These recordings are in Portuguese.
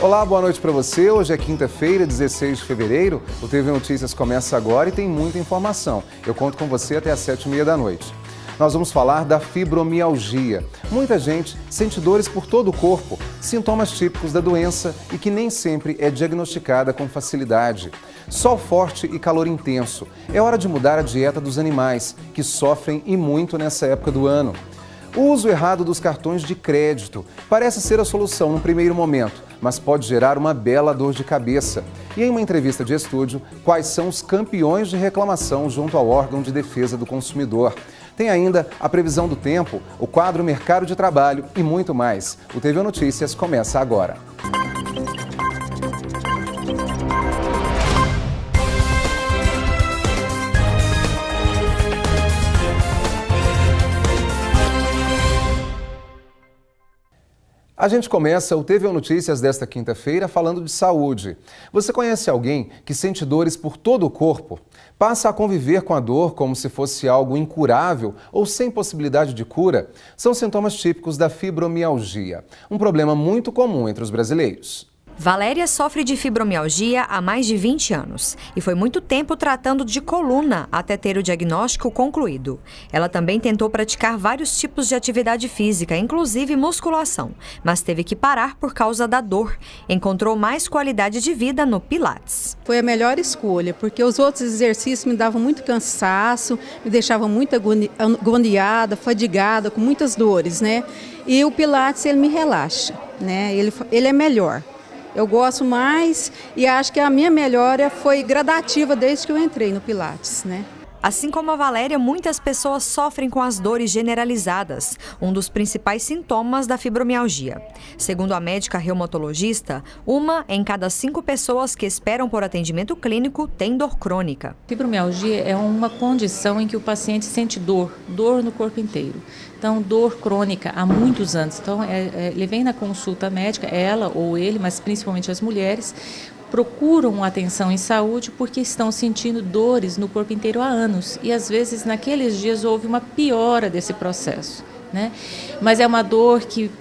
Olá, boa noite para você. Hoje é quinta-feira, 16 de fevereiro. O TV Notícias começa agora e tem muita informação. Eu conto com você até às 7h30 da noite. Nós vamos falar da fibromialgia. Muita gente sente dores por todo o corpo, sintomas típicos da doença e que nem sempre é diagnosticada com facilidade. Sol forte e calor intenso. É hora de mudar a dieta dos animais, que sofrem e muito nessa época do ano. O uso errado dos cartões de crédito parece ser a solução no primeiro momento, mas pode gerar uma bela dor de cabeça. E em uma entrevista de estúdio, quais são os campeões de reclamação junto ao órgão de defesa do consumidor? Tem ainda a previsão do tempo, o quadro Mercado de Trabalho e muito mais. O TV Notícias começa agora. A gente começa o TV Notícias desta quinta-feira falando de saúde. Você conhece alguém que sente dores por todo o corpo? Passa a conviver com a dor como se fosse algo incurável ou sem possibilidade de cura? São sintomas típicos da fibromialgia, um problema muito comum entre os brasileiros. Valéria sofre de fibromialgia há mais de 20 anos e foi muito tempo tratando de coluna até ter o diagnóstico concluído. Ela também tentou praticar vários tipos de atividade física, inclusive musculação, mas teve que parar por causa da dor. Encontrou mais qualidade de vida no Pilates. Foi a melhor escolha, porque os outros exercícios me davam muito cansaço, me deixavam muito agoniada, fadigada, com muitas dores, né? E o Pilates, ele me relaxa, né? Ele é melhor. Eu gosto mais e acho que a minha melhora foi gradativa desde que eu entrei no Pilates, né? Assim como a Valéria, muitas pessoas sofrem com as dores generalizadas, um dos principais sintomas da fibromialgia. Segundo a médica reumatologista, 1 em cada 5 pessoas que esperam por atendimento clínico tem dor crônica. Fibromialgia é uma condição em que o paciente sente dor no corpo inteiro. Então, dor crônica há muitos anos. Então, ele vem na consulta médica, ela ou ele, mas principalmente as mulheres, procuram atenção em saúde porque estão sentindo dores no corpo inteiro há anos. E, às vezes, naqueles dias houve uma piora desse processo, né? Mas é uma dor que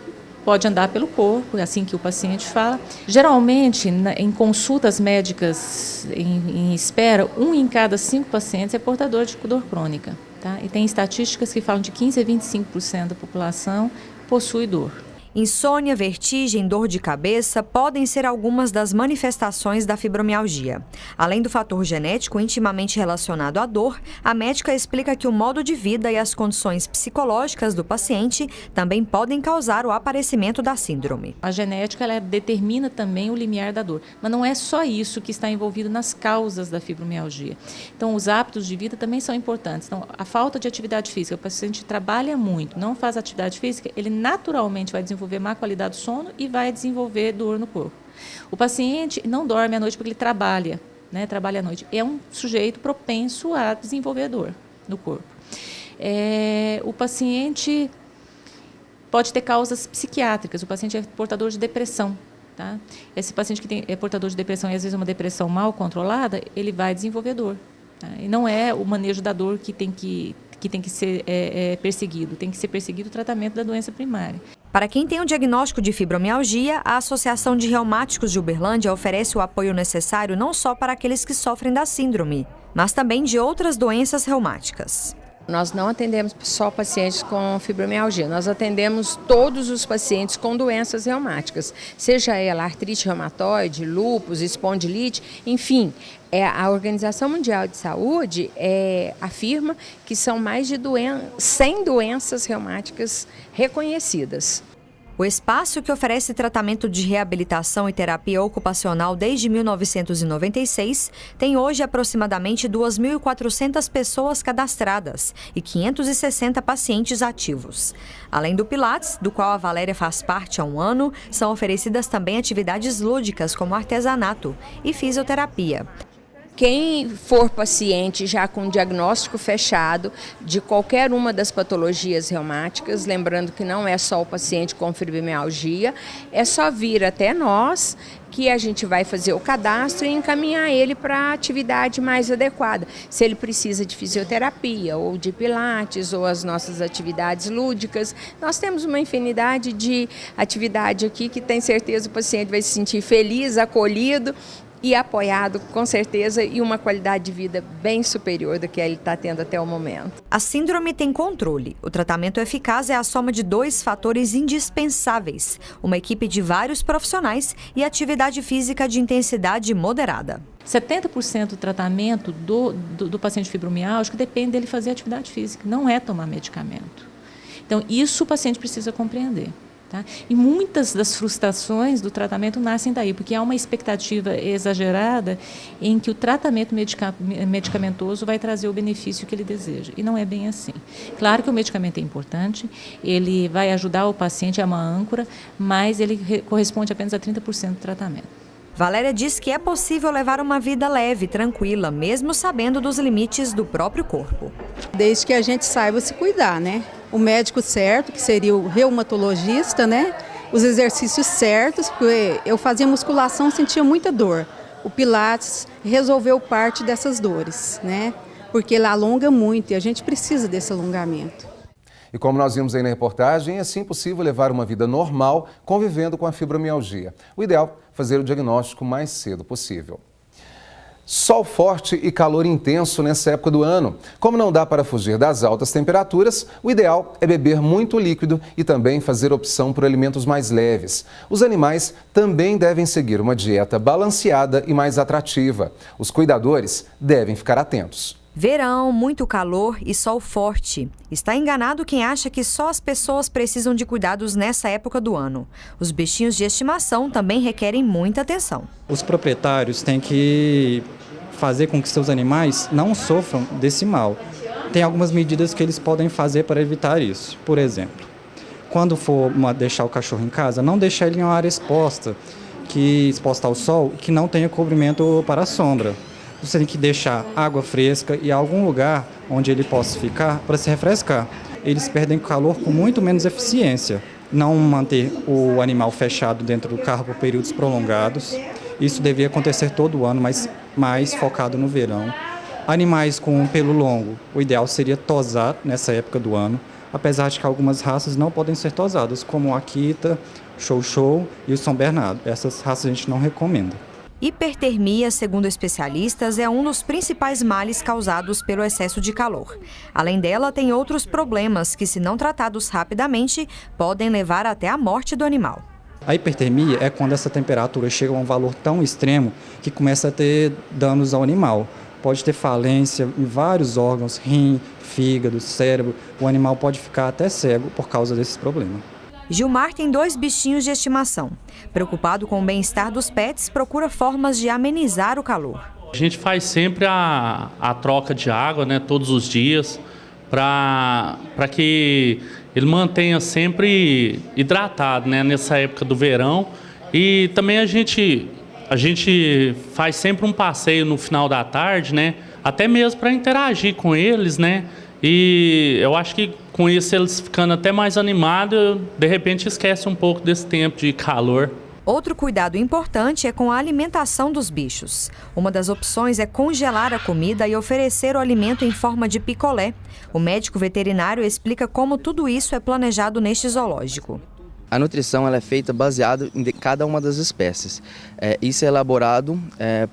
pode andar pelo corpo, é assim que o paciente fala. Geralmente, em consultas médicas em espera, 1 em cada 5 pacientes é portador de dor crônica. Tá? E tem estatísticas que falam de 15% a 25% da população possui dor. Insônia, vertigem, dor de cabeça podem ser algumas das manifestações da fibromialgia. Além do fator genético intimamente relacionado à dor, a médica explica que o modo de vida e as condições psicológicas do paciente também podem causar o aparecimento da síndrome. A genética ela determina também o limiar da dor, mas não é só isso que está envolvido nas causas da fibromialgia. Então, os hábitos de vida também são importantes. Então, a falta de atividade física, o paciente trabalha muito, não faz atividade física, ele naturalmente vai desenvolver má qualidade do sono e vai desenvolver dor no corpo. O paciente não dorme à noite porque ele trabalha, né? Trabalha à noite. É um sujeito propenso a desenvolver dor no corpo. O paciente pode ter causas psiquiátricas. O paciente é portador de depressão. Tá? Esse paciente que é portador de depressão e às vezes uma depressão mal controlada, ele vai desenvolver dor. Tá? E não é o manejo da dor que tem que ser perseguido. Tem que ser perseguido o tratamento da doença primária. Para quem tem um diagnóstico de fibromialgia, a Associação de Reumáticos de Uberlândia oferece o apoio necessário não só para aqueles que sofrem da síndrome, mas também de outras doenças reumáticas. Nós não atendemos só pacientes com fibromialgia, nós atendemos todos os pacientes com doenças reumáticas, seja ela artrite reumatoide, lúpus, espondilite, enfim. A Organização Mundial de Saúde afirma que são mais de 100 doenças reumáticas reconhecidas. O espaço, que oferece tratamento de reabilitação e terapia ocupacional desde 1996, tem hoje aproximadamente 2.400 pessoas cadastradas e 560 pacientes ativos. Além do Pilates, do qual a Valéria faz parte há 1 ano, são oferecidas também atividades lúdicas como artesanato e fisioterapia. Quem for paciente já com diagnóstico fechado de qualquer uma das patologias reumáticas, lembrando que não é só o paciente com fibromialgia, é só vir até nós que a gente vai fazer o cadastro e encaminhar ele para a atividade mais adequada. Se ele precisa de fisioterapia ou de pilates ou as nossas atividades lúdicas, nós temos uma infinidade de atividade aqui que tem certeza o paciente vai se sentir feliz, acolhido e apoiado, com certeza, e uma qualidade de vida bem superior do que ele está tendo até o momento. A síndrome tem controle. O tratamento eficaz é a soma de 2 fatores indispensáveis: uma equipe de vários profissionais e atividade física de intensidade moderada. 70% do tratamento do paciente fibromialgico depende dele fazer atividade física, não é tomar medicamento. Então, isso o paciente precisa compreender. Tá? E muitas das frustrações do tratamento nascem daí, porque há uma expectativa exagerada em que o tratamento medicamentoso vai trazer o benefício que ele deseja. E não é bem assim. Claro que o medicamento é importante, ele vai ajudar o paciente, é uma âncora, mas ele corresponde apenas a 30% do tratamento. Valéria diz que é possível levar uma vida leve, tranquila, mesmo sabendo dos limites do próprio corpo. Desde que a gente saiba se cuidar, né? O médico certo, que seria o reumatologista, né? Os exercícios certos, porque eu fazia musculação, sentia muita dor. O Pilates resolveu parte dessas dores, né? Porque ele alonga muito e a gente precisa desse alongamento. E como nós vimos aí na reportagem, é sim possível levar uma vida normal convivendo com a fibromialgia. O ideal é fazer o diagnóstico o mais cedo possível. Sol forte e calor intenso nessa época do ano. Como não dá para fugir das altas temperaturas, o ideal é beber muito líquido e também fazer opção por alimentos mais leves. Os animais também devem seguir uma dieta balanceada e mais atrativa. Os cuidadores devem ficar atentos. Verão, muito calor e sol forte. Está enganado quem acha que só as pessoas precisam de cuidados nessa época do ano. Os bichinhos de estimação também requerem muita atenção. Os proprietários têm que fazer com que seus animais não sofram desse mal. Tem algumas medidas que eles podem fazer para evitar isso. Por exemplo, quando for deixar o cachorro em casa, não deixar ele em uma área exposta ao sol, que não tenha cobrimento para a sombra. Você tem que deixar água fresca e algum lugar onde ele possa ficar para se refrescar. Eles perdem calor com muito menos eficiência. Não manter o animal fechado dentro do carro por períodos prolongados. Isso devia acontecer todo ano, mas mais focado no verão. Animais com pelo longo, o ideal seria tosar nessa época do ano, apesar de que algumas raças não podem ser tosadas, como a Akita, Chow e o São Bernardo. Essas raças a gente não recomenda. Hipertermia, segundo especialistas, é um dos principais males causados pelo excesso de calor. Além dela, tem outros problemas que, se não tratados rapidamente, podem levar até a morte do animal. A hipertermia é quando essa temperatura chega a um valor tão extremo que começa a ter danos ao animal. Pode ter falência em vários órgãos, rim, fígado, cérebro. O animal pode ficar até cego por causa desses problemas. Gilmar tem 2 bichinhos de estimação. Preocupado com o bem-estar dos pets, procura formas de amenizar o calor. A gente faz sempre a troca de água, né, todos os dias, para que ele mantenha sempre hidratado, né, nessa época do verão. E também a gente faz sempre um passeio no final da tarde, né, até mesmo para interagir com eles, né. E eu acho que com isso eles ficando até mais animados, de repente esquece um pouco desse tempo de calor. Outro cuidado importante é com a alimentação dos bichos. Uma das opções é congelar a comida e oferecer o alimento em forma de picolé. O médico veterinário explica como tudo isso é planejado neste zoológico. A nutrição ela é feita baseada em cada uma das espécies. Isso é elaborado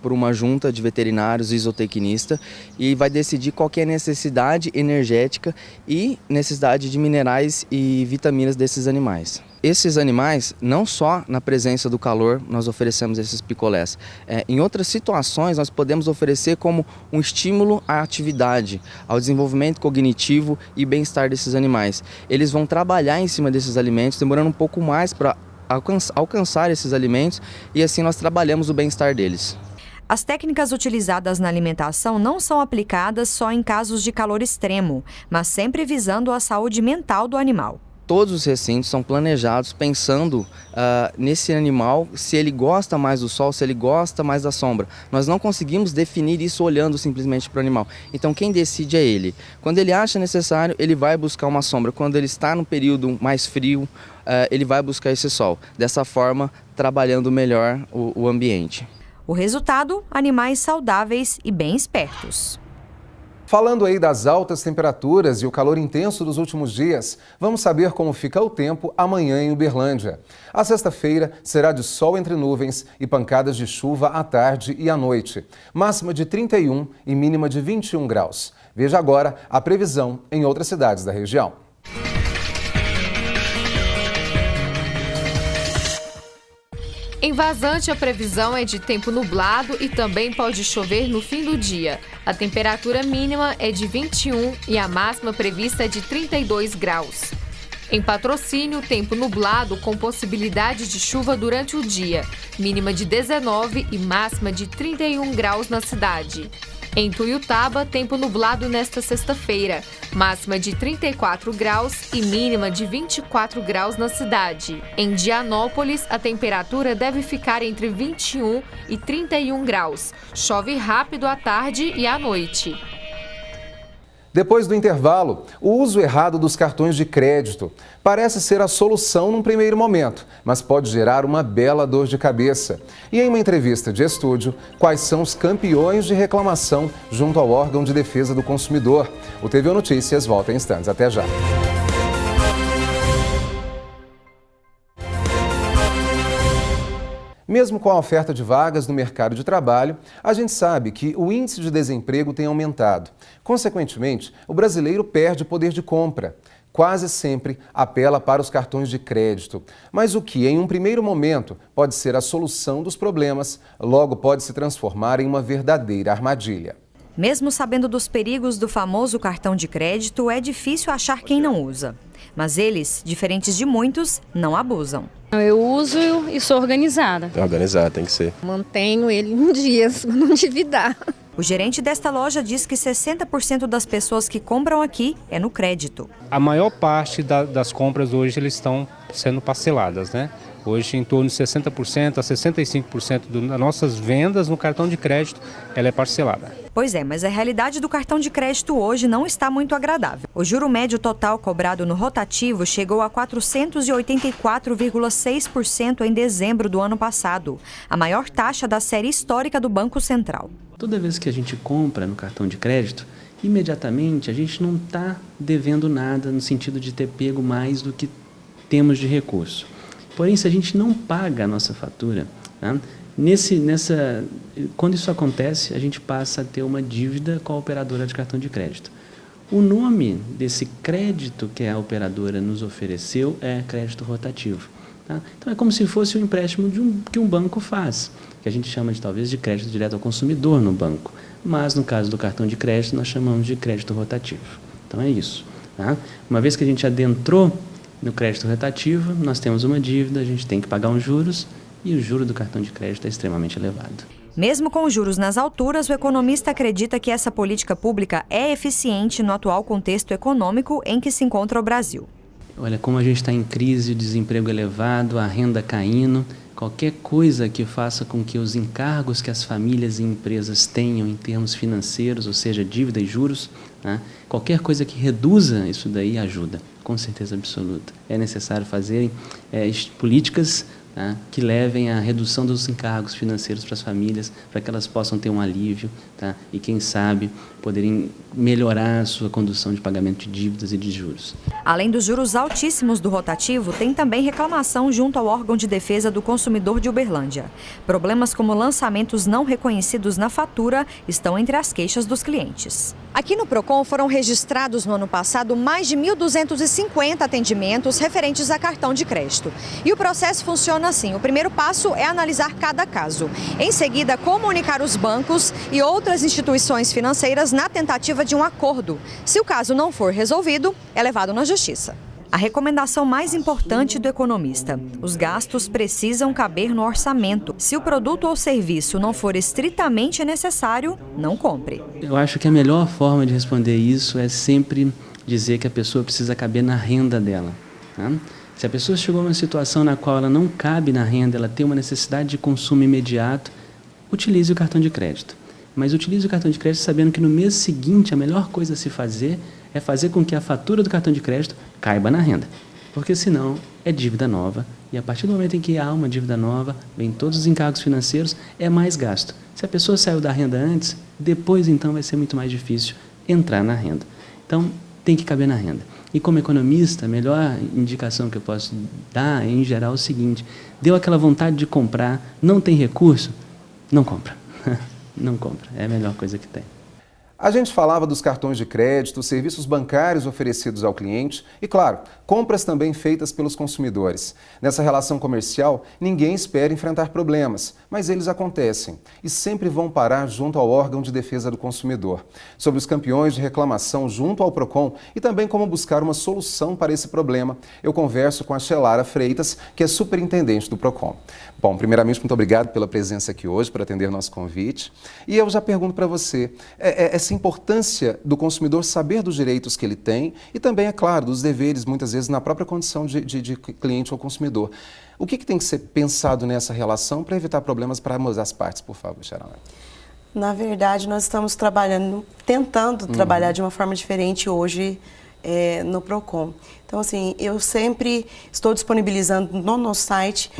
por uma junta de veterinários e zootecnistas e vai decidir qual que é a necessidade energética e necessidade de minerais e vitaminas desses animais. Esses animais, não só na presença do calor, nós oferecemos esses picolés. Em outras situações, nós podemos oferecer como um estímulo à atividade, ao desenvolvimento cognitivo e bem-estar desses animais. Eles vão trabalhar em cima desses alimentos, demorando um pouco mais para alcançar esses alimentos e assim nós trabalhamos o bem-estar deles. As técnicas utilizadas na alimentação não são aplicadas só em casos de calor extremo, mas sempre visando a saúde mental do animal. Todos os recintos são planejados pensando nesse animal, se ele gosta mais do sol, se ele gosta mais da sombra. Nós não conseguimos definir isso olhando simplesmente para o animal. Então quem decide é ele. Quando ele acha necessário, ele vai buscar uma sombra. Quando ele está no período mais frio, ele vai buscar esse sol. Dessa forma, trabalhando melhor o ambiente. O resultado, animais saudáveis e bem espertos. Falando aí das altas temperaturas e o calor intenso dos últimos dias, vamos saber como fica o tempo amanhã em Uberlândia. A sexta-feira será de sol entre nuvens e pancadas de chuva à tarde e à noite. Máxima de 31 e mínima de 21 graus. Veja agora a previsão em outras cidades da região. Em Vazante, a previsão é de tempo nublado e também pode chover no fim do dia. A temperatura mínima é de 21 e a máxima prevista é de 32 graus. Em Patrocínio, tempo nublado com possibilidade de chuva durante o dia, mínima de 19 e máxima de 31 graus na cidade. Em Tuiutaba, tempo nublado nesta sexta-feira, máxima de 34 graus e mínima de 24 graus na cidade. Em Dianópolis, a temperatura deve ficar entre 21 e 31 graus. Chove rápido à tarde e à noite. Depois do intervalo, o uso errado dos cartões de crédito parece ser a solução num primeiro momento, mas pode gerar uma bela dor de cabeça. E em uma entrevista de estúdio, quais são os campeões de reclamação junto ao órgão de defesa do consumidor? O TV Notícias volta em instantes. Até já. Mesmo com a oferta de vagas no mercado de trabalho, a gente sabe que o índice de desemprego tem aumentado. Consequentemente, o brasileiro perde poder de compra. Quase sempre apela para os cartões de crédito. Mas o que, em um primeiro momento, pode ser a solução dos problemas, logo pode se transformar em uma verdadeira armadilha. Mesmo sabendo dos perigos do famoso cartão de crédito, é difícil achar quem não usa. Mas eles, diferentes de muitos, não abusam. Eu uso e sou organizada. Organizada, tem que ser. Mantenho ele em dias, não endividar. O gerente desta loja diz que 60% das pessoas que compram aqui é no crédito. A maior parte das compras hoje eles estão sendo parceladas, né? Hoje, em torno de 60% a 65% das nossas vendas no cartão de crédito, ela é parcelada. Pois é, mas a realidade do cartão de crédito hoje não está muito agradável. O juro médio total cobrado no rotativo chegou a 484,6% em dezembro do ano passado, a maior taxa da série histórica do Banco Central. Toda vez que a gente compra no cartão de crédito, imediatamente a gente não está devendo nada no sentido de ter pego mais do que temos de recurso. Porém, se a gente não paga a nossa fatura, tá? Quando isso acontece, a gente passa a ter uma dívida com a operadora de cartão de crédito. O nome desse crédito que a operadora nos ofereceu é crédito rotativo. Tá? Então, é como se fosse um empréstimo que um banco faz, que a gente chama talvez de crédito direto ao consumidor no banco. Mas, no caso do cartão de crédito, nós chamamos de crédito rotativo. Então, é isso. Tá? Uma vez que a gente adentrou no crédito rotativo, nós temos uma dívida, a gente tem que pagar uns juros e o juro do cartão de crédito é extremamente elevado. Mesmo com os juros nas alturas, o economista acredita que essa política pública é eficiente no atual contexto econômico em que se encontra o Brasil. Olha, como a gente está em crise, o desemprego elevado, a renda caindo, qualquer coisa que faça com que os encargos que as famílias e empresas tenham em termos financeiros, ou seja, dívida e juros, né, qualquer coisa que reduza isso daí ajuda, com certeza absoluta. É necessário fazer políticas, tá, que levem à redução dos encargos financeiros para as famílias, para que elas possam ter um alívio, tá, e, quem sabe, poderem melhorar a sua condução de pagamento de dívidas e de juros. Além dos juros altíssimos do rotativo, tem também reclamação junto ao órgão de defesa do consumidor de Uberlândia. Problemas como lançamentos não reconhecidos na fatura estão entre as queixas dos clientes. Aqui no Procon foram registrados no ano passado mais de 1.250 atendimentos referentes a cartão de crédito. E o processo funciona assim: o primeiro passo é analisar cada caso. Em seguida, comunicar os bancos e outras instituições financeiras na tentativa de um acordo. Se o caso não for resolvido, é levado na justiça. A recomendação mais importante do economista: os gastos precisam caber no orçamento. Se o produto ou serviço não for estritamente necessário, não compre. Eu acho que a melhor forma de responder isso é sempre dizer que a pessoa precisa caber na renda dela. Né? Se a pessoa chegou a uma situação na qual ela não cabe na renda, ela tem uma necessidade de consumo imediato, utilize o cartão de crédito. Mas utilize o cartão de crédito sabendo que no mês seguinte a melhor coisa a se fazer é fazer com que a fatura do cartão de crédito caiba na renda. Porque senão é dívida nova e a partir do momento em que há uma dívida nova, vem todos os encargos financeiros, é mais gasto. Se a pessoa saiu da renda antes, depois então vai ser muito mais difícil entrar na renda. Então tem que caber na renda. E como economista, a melhor indicação que eu posso dar é, em geral, o seguinte: deu aquela vontade de comprar, não tem recurso, não compra. Não compra, é a melhor coisa que tem. A gente falava dos cartões de crédito, serviços bancários oferecidos ao cliente e, claro, compras também feitas pelos consumidores. Nessa relação comercial, ninguém espera enfrentar problemas, mas eles acontecem e sempre vão parar junto ao órgão de defesa do consumidor. Sobre os campeões de reclamação junto ao PROCON e também como buscar uma solução para esse problema, eu converso com a Shelara Freitas, que é superintendente do PROCON. Bom, primeiramente, muito obrigado pela presença aqui hoje, por atender nosso convite. E eu já pergunto para você, essa importância do consumidor saber dos direitos que ele tem e também, é claro, dos deveres, muitas vezes, na própria condição de cliente ou consumidor. O que tem que ser pensado nessa relação para evitar problemas para ambas as partes, por favor, Shelara? Na verdade, nós estamos tentando trabalhar de uma forma diferente hoje no PROCON. Então, assim, eu sempre estou disponibilizando no nosso site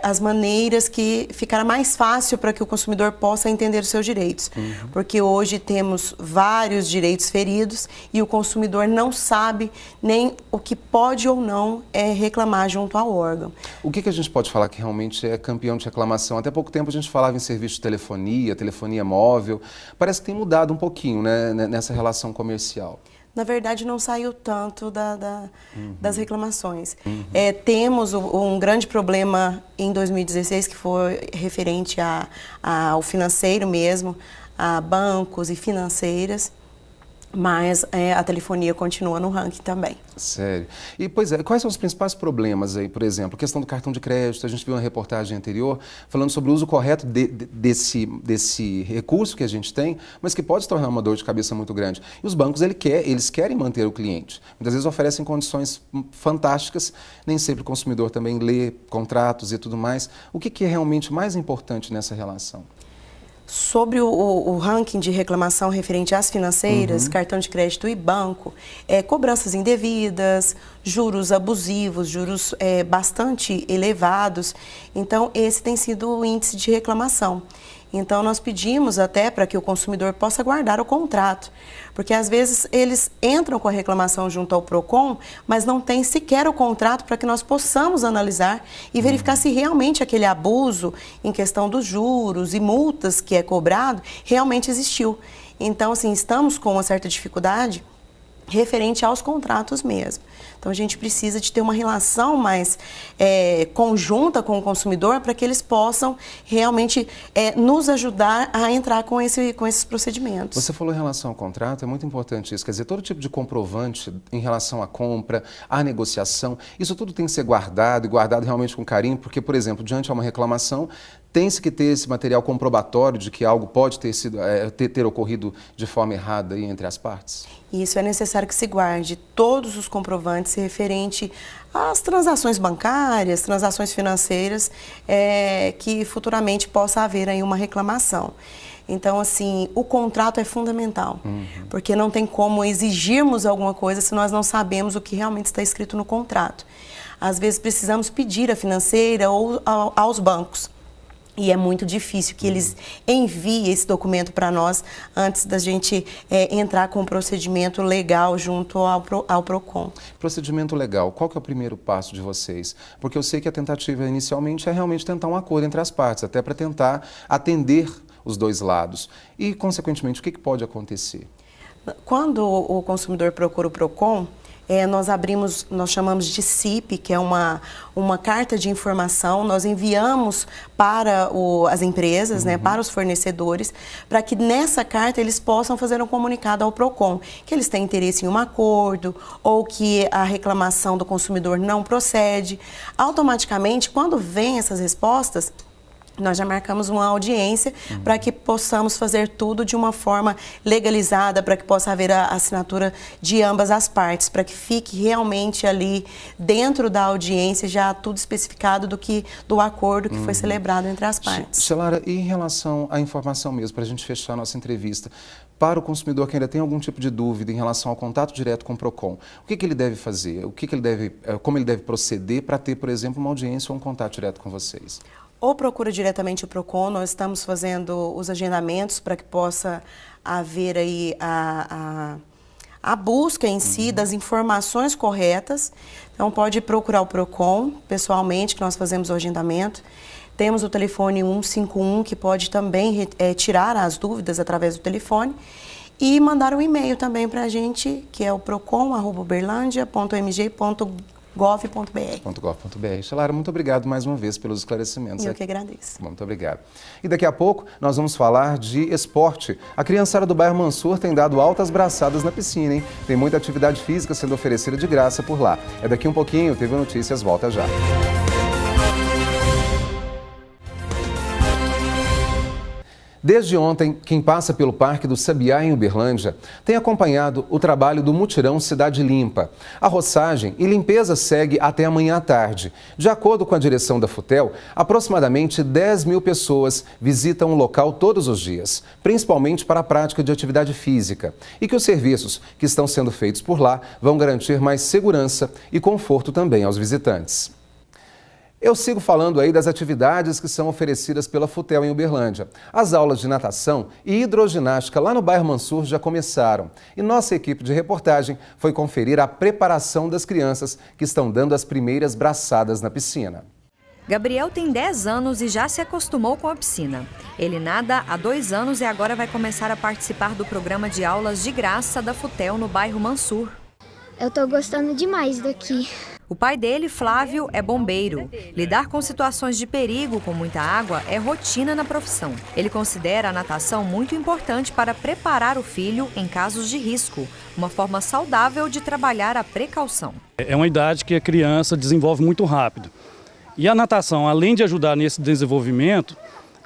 as maneiras que ficará mais fácil para que o consumidor possa entender os seus direitos. Porque hoje temos vários direitos feridos e o consumidor não sabe nem o que pode ou não reclamar junto ao órgão. O que a gente pode falar que realmente é campeão de reclamação? Até pouco tempo a gente falava em serviço de telefonia móvel. Parece que tem mudado um pouquinho, né, nessa relação comercial. Na verdade, não saiu tanto das reclamações. Temos um grande problema em 2016, que foi referente ao financeiro mesmo, a bancos e financeiras, mas a telefonia continua no ranking também. Sério. E, pois é, quais são os principais problemas aí, por exemplo? A questão do cartão de crédito, a gente viu uma reportagem anterior falando sobre o uso correto desse recurso que a gente tem, mas que pode se tornar uma dor de cabeça muito grande. E os bancos, eles querem manter o cliente. Muitas vezes oferecem condições fantásticas, nem sempre o consumidor também lê contratos e tudo mais. O que é realmente mais importante nessa relação? Sobre o ranking de reclamação referente às financeiras, cartão de crédito e banco, cobranças indevidas, juros abusivos, juros bastante elevados. Então, esse tem sido o índice de reclamação. Então, nós pedimos até para que o consumidor possa guardar o contrato, porque às vezes eles entram com a reclamação junto ao PROCON, mas não tem sequer o contrato para que nós possamos analisar e verificar se realmente aquele abuso em questão dos juros e multas que é cobrado realmente existiu. Então, assim, estamos com uma certa dificuldade referente aos contratos mesmo. Então, a gente precisa de ter uma relação mais conjunta com o consumidor para que eles possam realmente nos ajudar a entrar com esses procedimentos. Você falou em relação ao contrato, é muito importante isso. Quer dizer, todo tipo de comprovante em relação à compra, à negociação, isso tudo tem que ser guardado e guardado realmente com carinho, porque, por exemplo, diante de uma reclamação, tem-se que ter esse material comprobatório de que algo pode ter ocorrido de forma errada aí entre as partes? Isso, é necessário que se guarde todos os comprovantes referente às transações bancárias, transações financeiras, que futuramente possa haver aí uma reclamação. Então, assim, o contrato é fundamental, porque não tem como exigirmos alguma coisa se nós não sabemos o que realmente está escrito no contrato. Às vezes precisamos pedir à financeira ou aos bancos. E é muito difícil que eles enviem esse documento para nós antes da gente entrar com um procedimento legal junto ao PROCON. Procedimento legal, qual que é o primeiro passo de vocês? Porque eu sei que a tentativa inicialmente é realmente tentar um acordo entre as partes, até para tentar atender os dois lados. E, consequentemente, o que pode acontecer? Quando o consumidor procura o PROCON, nós chamamos de CIP, que é uma carta de informação, nós enviamos para as empresas, para os fornecedores, para que nessa carta eles possam fazer um comunicado ao PROCON, que eles têm interesse em um acordo ou que a reclamação do consumidor não procede. Automaticamente, quando vem essas respostas, nós já marcamos uma audiência para que possamos fazer tudo de uma forma legalizada, para que possa haver a assinatura de ambas as partes, para que fique realmente ali dentro da audiência já tudo especificado do acordo que foi celebrado entre as partes. Shelara, e em relação à informação mesmo, para a gente fechar a nossa entrevista, para o consumidor que ainda tem algum tipo de dúvida em relação ao contato direto com o PROCON, o que ele deve fazer? Como ele deve proceder para ter, por exemplo, uma audiência ou um contato direto com vocês? Ou procura diretamente o PROCON, nós estamos fazendo os agendamentos para que possa haver aí a busca em si das informações corretas. Então pode procurar o PROCON pessoalmente, que nós fazemos o agendamento. Temos o telefone 151, que pode também tirar as dúvidas através do telefone. E mandar um e-mail também para a gente, que é o procon@uberlandia.mg.gov.br. Shelara, muito obrigado mais uma vez pelos esclarecimentos. Eu que agradeço. Muito obrigado. E daqui a pouco nós vamos falar de esporte. A criançada do bairro Mansur tem dado altas braçadas na piscina, hein? Tem muita atividade física sendo oferecida de graça por lá. É daqui um pouquinho, o TV Notícias volta já. Desde ontem, quem passa pelo Parque do Sabiá, em Uberlândia, tem acompanhado o trabalho do mutirão Cidade Limpa. A roçagem e limpeza segue até amanhã à tarde. De acordo com a direção da FUTEL, aproximadamente 10 mil pessoas visitam o local todos os dias, principalmente para a prática de atividade física. E que os serviços que estão sendo feitos por lá vão garantir mais segurança e conforto também aos visitantes. Eu sigo falando aí das atividades que são oferecidas pela FUTEL em Uberlândia. As aulas de natação e hidroginástica lá no bairro Mansur já começaram. E nossa equipe de reportagem foi conferir a preparação das crianças que estão dando as primeiras braçadas na piscina. Gabriel tem 10 anos e já se acostumou com a piscina. Ele nada há 2 anos e agora vai começar a participar do programa de aulas de graça da FUTEL no bairro Mansur. Eu tô gostando demais daqui. O pai dele, Flávio, é bombeiro. Lidar com situações de perigo com muita água é rotina na profissão. Ele considera a natação muito importante para preparar o filho em casos de risco, uma forma saudável de trabalhar a precaução. É uma idade que a criança desenvolve muito rápido. E a natação, além de ajudar nesse desenvolvimento,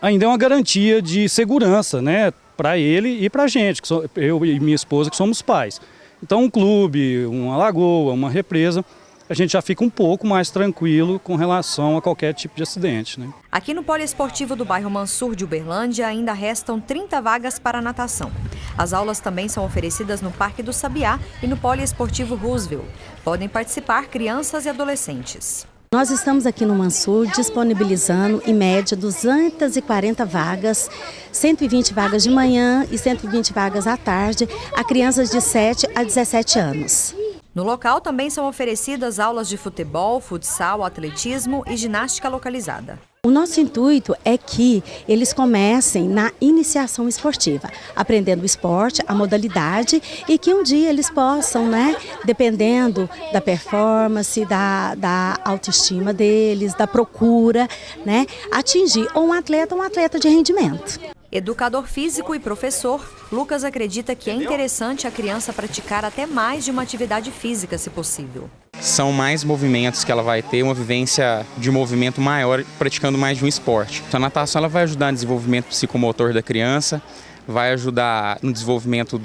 ainda é uma garantia de segurança, né, para ele e para a gente, eu e minha esposa, que somos pais. Então, um clube, uma lagoa, uma represa, a gente já fica um pouco mais tranquilo com relação a qualquer tipo de acidente, né? Aqui no Poliesportivo do bairro Mansur de Uberlândia ainda restam 30 vagas para natação. As aulas também são oferecidas no Parque do Sabiá e no Poliesportivo Roosevelt. Podem participar crianças e adolescentes. Nós estamos aqui no Mansur disponibilizando, em média, 240 vagas, 120 vagas de manhã e 120 vagas à tarde, a crianças de 7 a 17 anos. No local também são oferecidas aulas de futebol, futsal, atletismo e ginástica localizada. O nosso intuito é que eles comecem na iniciação esportiva, aprendendo o esporte, a modalidade, e que um dia eles possam, né, dependendo da performance, da autoestima deles, da procura, né, atingir ou um atleta de rendimento. Educador físico e professor, Lucas acredita que é interessante a criança praticar até mais de uma atividade física, se possível. São mais movimentos que ela vai ter, uma vivência de movimento maior, praticando mais de um esporte. A natação ela vai ajudar no desenvolvimento psicomotor da criança, vai ajudar no desenvolvimento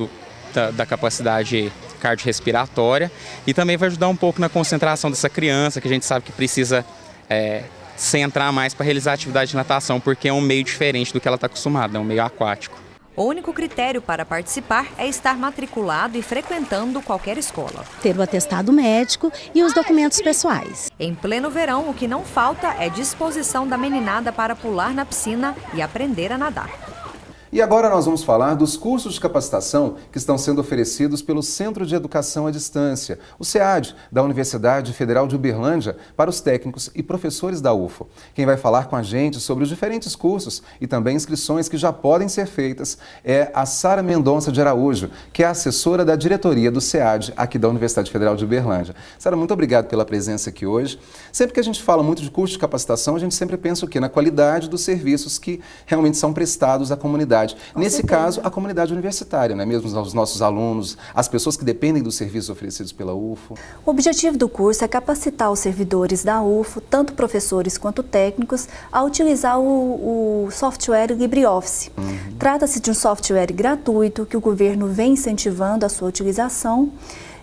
da capacidade cardiorrespiratória e também vai ajudar um pouco na concentração dessa criança, que a gente sabe que precisa centrar mais para realizar a atividade de natação, porque é um meio diferente do que ela está acostumada, é um meio aquático. O único critério para participar é estar matriculado e frequentando qualquer escola. Ter o atestado médico e os documentos pessoais. Em pleno verão, o que não falta é disposição da meninada para pular na piscina e aprender a nadar. E agora nós vamos falar dos cursos de capacitação que estão sendo oferecidos pelo Centro de Educação à Distância, o SEAD, da Universidade Federal de Uberlândia, para os técnicos e professores da UFO. Quem vai falar com a gente sobre os diferentes cursos e também inscrições que já podem ser feitas é a Sara Mendonça de Araújo, que é assessora da diretoria do SEAD aqui da Universidade Federal de Uberlândia. Sara, muito obrigado pela presença aqui hoje. Sempre que a gente fala muito de curso de capacitação, a gente sempre pensa o quê? Na qualidade dos serviços que realmente são prestados à comunidade comunidade. Nesse caso, a comunidade universitária, não é mesmo? Os nossos alunos, as pessoas que dependem dos serviços oferecidos pela UFO. O objetivo do curso é capacitar os servidores da UFO, tanto professores quanto técnicos, a utilizar o software LibreOffice. Trata-se de um software gratuito que o governo vem incentivando a sua utilização.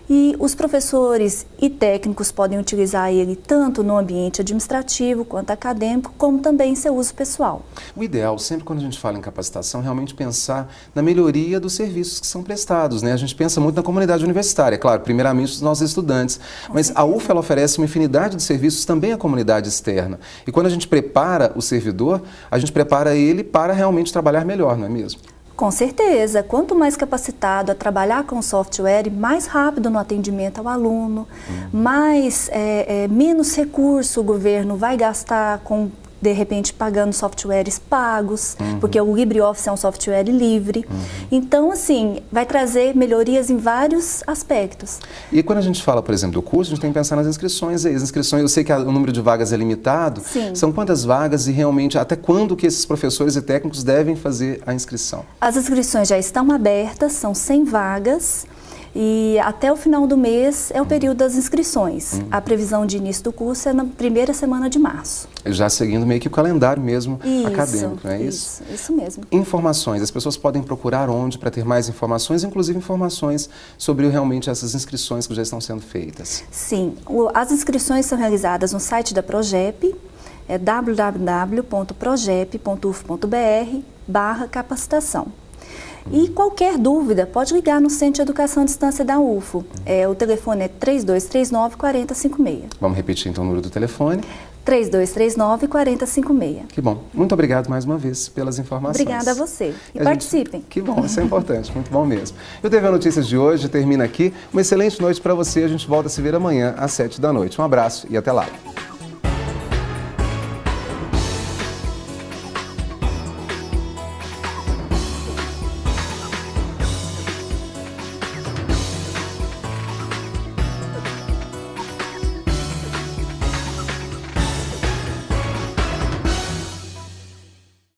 E os professores e técnicos podem utilizar ele tanto no ambiente administrativo quanto acadêmico, como também em seu uso pessoal. O ideal, sempre quando a gente fala em capacitação, é realmente pensar na melhoria dos serviços que são prestados, né? A gente pensa muito na comunidade universitária, claro, primeiramente os nossos estudantes, mas a UFO ela oferece uma infinidade de serviços também à comunidade externa. E quando a gente prepara o servidor, a gente prepara ele para realmente trabalhar melhor, não é mesmo? Com certeza, quanto mais capacitado a trabalhar com software, mais rápido no atendimento ao aluno, menos recurso o governo vai gastar com, de repente, pagando softwares pagos, porque o LibreOffice é um software livre. Então, assim, vai trazer melhorias em vários aspectos. E quando a gente fala, por exemplo, do curso, a gente tem que pensar nas inscrições. As inscrições, eu sei que o número de vagas é limitado. Sim. São quantas vagas e realmente até quando que esses professores e técnicos devem fazer a inscrição? As inscrições já estão abertas, são 100 vagas. E até o final do mês é o período das inscrições. A previsão de início do curso é na primeira semana de março. Já seguindo meio que o calendário mesmo acadêmico, não é isso? Isso mesmo. Informações, as pessoas podem procurar onde para ter mais informações, inclusive informações sobre realmente essas inscrições que já estão sendo feitas. Sim, as inscrições são realizadas no site da Progep, é www.progep.uf.br/capacitação. E qualquer dúvida, pode ligar no Centro de Educação à Distância da UFO. O telefone é 3239-4056. Vamos repetir então o número do telefone? 3239-4056. Que bom. Muito obrigado mais uma vez pelas informações. Obrigada a você. E participem. Que bom, isso é importante, muito bom mesmo. E o TV Notícias de hoje termina aqui. Uma excelente noite para você. A gente volta a se ver amanhã às 7 da noite. Um abraço e até lá.